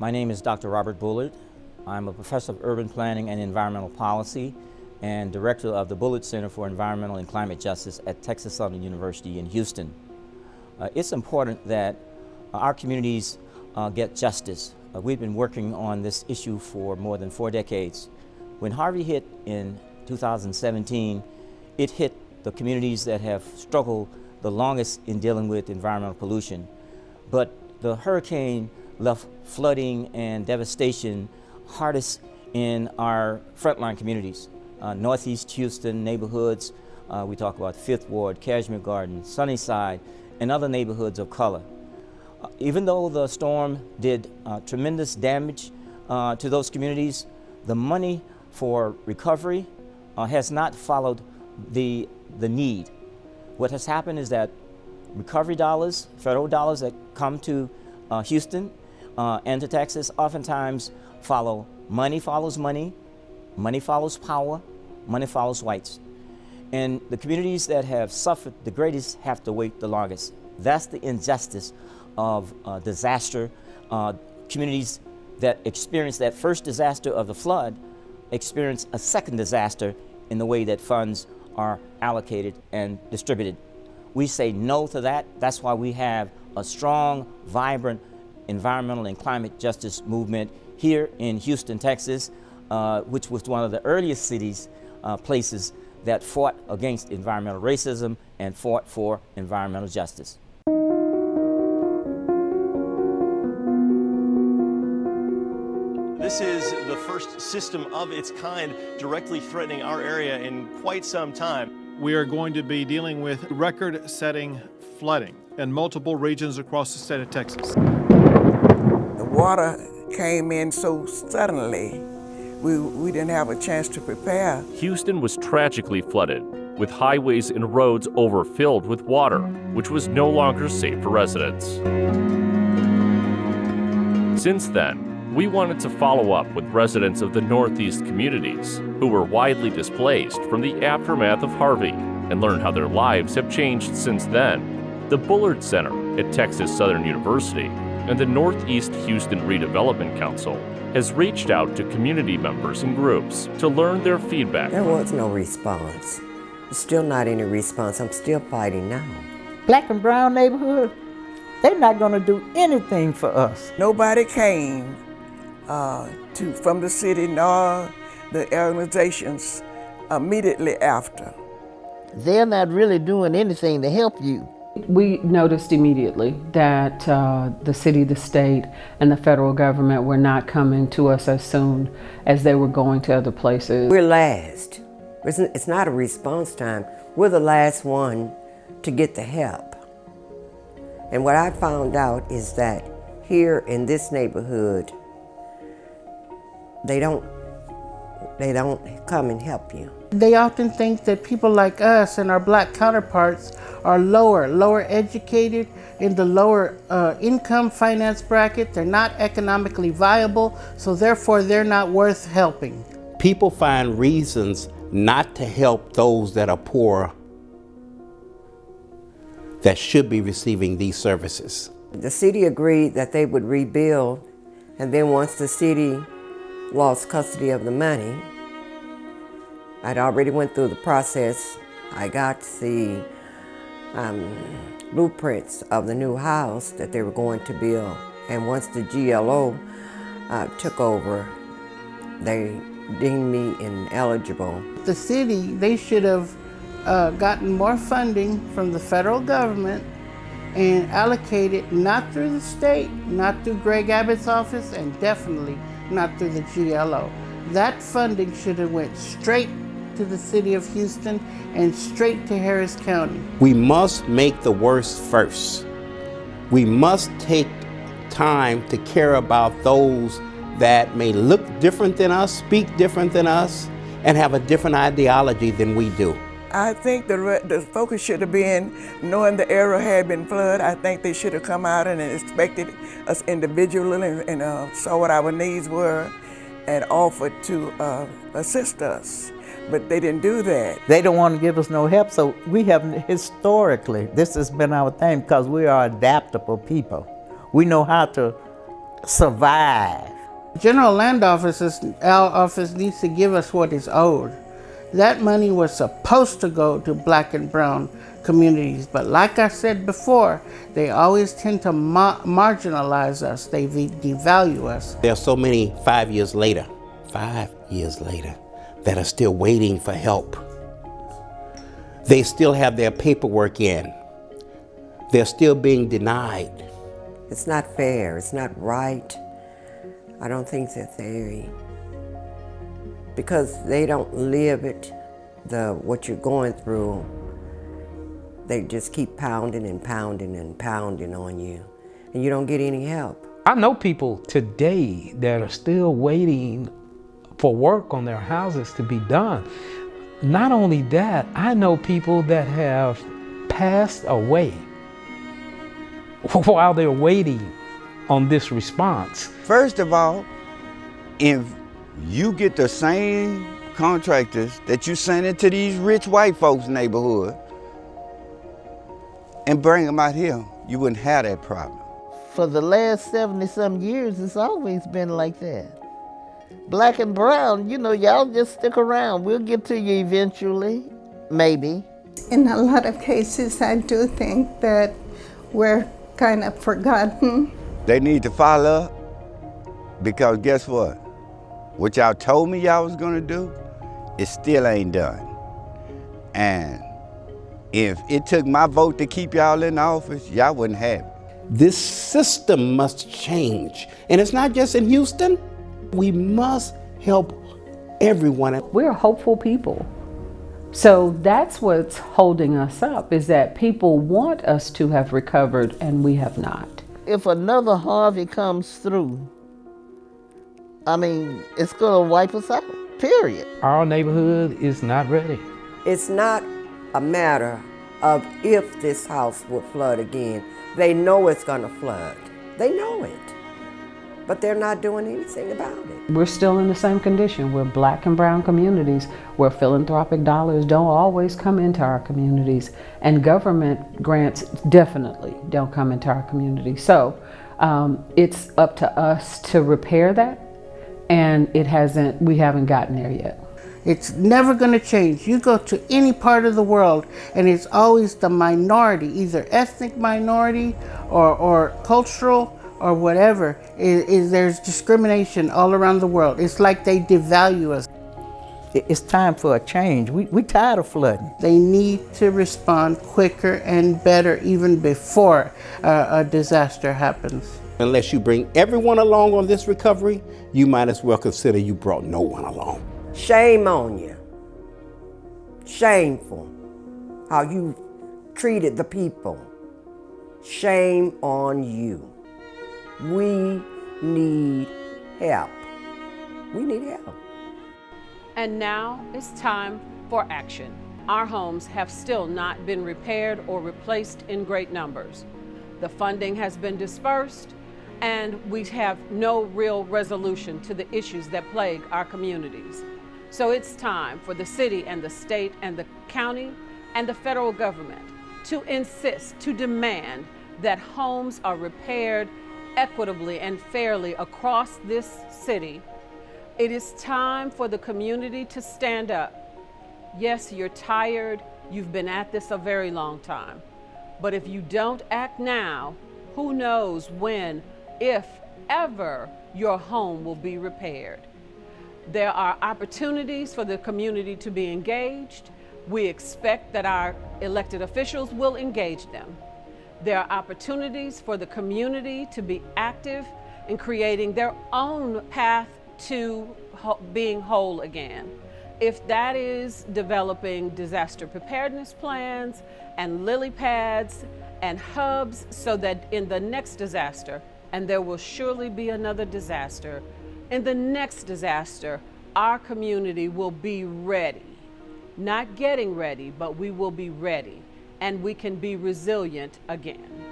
My name is Dr. Robert Bullard. I'm a professor of urban planning and environmental policy and director of the Bullard Center for Environmental and Climate Justice at Texas Southern University in Houston. It's important that our communities get justice. We've been working on this issue for more than 4 decades. When Harvey hit in 2017, it hit the communities that have struggled the longest in dealing with environmental pollution. But the hurricane left flooding and devastation hardest in our frontline communities. Northeast Houston neighborhoods, we talk about Fifth Ward, Cashmere Garden, Sunnyside, and other neighborhoods of color. Even though the storm did tremendous damage to those communities, the money for recovery has not followed the need. What has happened is that recovery dollars, federal dollars that come to Houston and to Texas oftentimes follow money follows money, money follows power, money follows whites. And the communities that have suffered the greatest have to wait the longest. That's the injustice of disaster. Communities that experience that first disaster of the flood experience a second disaster in the way that funds are allocated and distributed. We say no to that. That's why we have a strong, vibrant environmental and climate justice movement here in Houston, Texas, which was one of the earliest places that fought against environmental racism and fought for environmental justice. This is the first system of its kind directly threatening our area in quite some time. We are going to be dealing with record-setting flooding in multiple regions across the state of Texas. The water came in so suddenly, we didn't have a chance to prepare. Houston was tragically flooded, with highways and roads overfilled with water, which was no longer safe for residents. Since then, we wanted to follow up with residents of the Northeast communities who were widely displaced from the aftermath of Harvey and learn how their lives have changed since then. The Bullard Center at Texas Southern University and the Northeast Houston Redevelopment Council has reached out to community members and groups to learn their feedback. There was no response. There's still not any response. I'm still fighting now. Black and brown neighborhood, they're not gonna do anything for us. Nobody came from the city nor the organizations immediately after. They're not really doing anything to help you. We noticed immediately that the city, the state, and the federal government were not coming to us as soon as they were going to other places. We're last. It's not a response time. We're the last one to get the help. And what I found out is that here in this neighborhood, they don't come and help you. They often think that people like us and our black counterparts are lower educated, in the lower income finance bracket. They're not economically viable, so therefore they're not worth helping. People find reasons not to help those that are poor that should be receiving these services. The city agreed that they would rebuild, and then once the city lost custody of the money, I'd already went through the process. I got the blueprints of the new house that they were going to build. And once the GLO took over, they deemed me ineligible. The city, they should have gotten more funding from the federal government and allocated not through the state, not through Greg Abbott's office, and definitely not through the GLO. That funding should have went straight to the city of Houston and straight to Harris County. We must make the worst first. We must take time to care about those that may look different than us, speak different than us, and have a different ideology than we do. I think the focus should have been, knowing the area had been flooded, I think they should have come out and inspected us individually and saw what our needs were and offered to assist us. But they didn't do that. They don't want to give us no help, so we have historically, this has been our thing because we are adaptable people. We know how to survive. General Land our office needs to give us what is owed. That money was supposed to go to black and brown communities, but like I said before, they always tend to marginalize us. They devalue us. There are so many 5 years later, that are still waiting for help. They still have their paperwork in. They're still being denied. It's not fair, it's not right. I don't think that because they don't live it, what you're going through, they just keep pounding and pounding and pounding on you, and you don't get any help. I know people today that are still waiting for work on their houses to be done. Not only that, I know people that have passed away while they're waiting on this response. First of all, if you get the same contractors that you send into these rich white folks' neighborhood and bring them out here, you wouldn't have that problem. For the last 70-some years, it's always been like that. Black and brown, you know, y'all just stick around. We'll get to you eventually, maybe. In a lot of cases, I do think that we're kind of forgotten. They need to follow up, because guess what? What y'all told me y'all was gonna do, it still ain't done. And if it took my vote to keep y'all in office, y'all wouldn't have it. This system must change. And it's not just in Houston. We must help everyone. We're hopeful people. So that's what's holding us up, is that people want us to have recovered and we have not. If another Harvey comes through, I mean, it's gonna wipe us out, period. Our neighborhood is not ready. It's not a matter of if this house will flood again. They know it's gonna flood. They know it, but they're not doing anything about it. We're still in the same condition. We're black and brown communities where philanthropic dollars don't always come into our communities, and government grants definitely don't come into our community. So it's up to us to repair that, and we haven't gotten there yet. It's never going to change. You go to any part of the world and it's always the minority, either ethnic minority or cultural or whatever. There's discrimination all around the world. It's like they devalue us. It's time for a change. We're tired of flooding. They need to respond quicker and better even before a disaster happens. Unless you bring everyone along on this recovery, you might as well consider you brought no one along. Shame on you. Shameful how you treated the people. Shame on you. We need help. We need help. And now it's time for action. Our homes have still not been repaired or replaced in great numbers. The funding has been dispersed, and we have no real resolution to the issues that plague our communities. So it's time for the city and the state and the county and the federal government to insist, to demand that homes are repaired equitably and fairly across this city. It is time for the community to stand up. Yes, you're tired. You've been at this a very long time. But if you don't act now, who knows when, if ever, your home will be repaired. There are opportunities for the community to be engaged. We expect that our elected officials will engage them. There are opportunities for the community to be active in creating their own path to being whole again. If that is developing disaster preparedness plans and lily pads and hubs so that in the next disaster, and there will surely be another disaster, in the next disaster, our community will be ready. Not getting ready, but we will be ready, and we can be resilient again.